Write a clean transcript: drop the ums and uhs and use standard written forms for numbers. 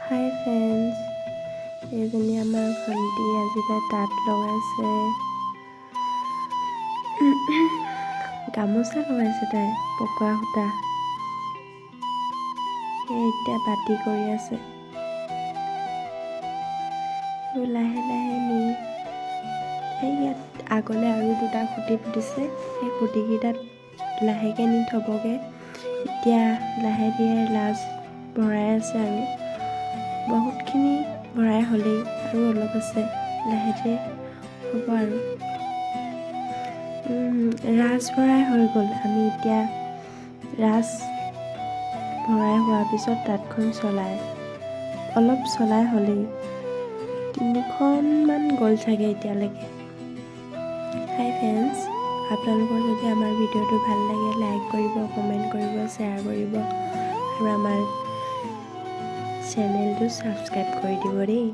হাই friends, এইজনী আমাৰ ভণ্টি আজি তাই তাঁত লগাইছে। গামোচা লগাইছে তাই পকোৱা সূতা। সেই এতিয়া বাতি কৰি আছে। লাহে লাহে নি সেই ইয়াত আগলৈ আৰু দুটা খুঁটি পুতিছে। সেই খুঁটিকেইটাত লাহেকৈ নি থ'বগৈ। এতিয়া লাহে ধীৰে লাজ ভৰাই আছে আৰু বহুতখিনি ভৰাই হ'লেই আৰু অলপ আছে, লাহে ধীৰে হ'ব আৰু। ৰাজ ভৰাই হৈ গ'ল। আমি এতিয়া ৰাজ ভৰাই হোৱাৰ পিছত তাঁতখন অলপ চলাই হ'লেই 3খনমান গ'ল চাগে এতিয়ালৈকে। হাই ফ্ৰেণ্ডছ, আপোনালোকৰ যদি আমাৰ ভিডিঅ'টো ভাল লাগে লাইক কৰিব, কমেণ্ট কৰিব, শ্বেয়াৰ কৰিব আৰু আমাৰ চেনেলটো ছাবস্ক্ৰাইব কৰি দিব দেই।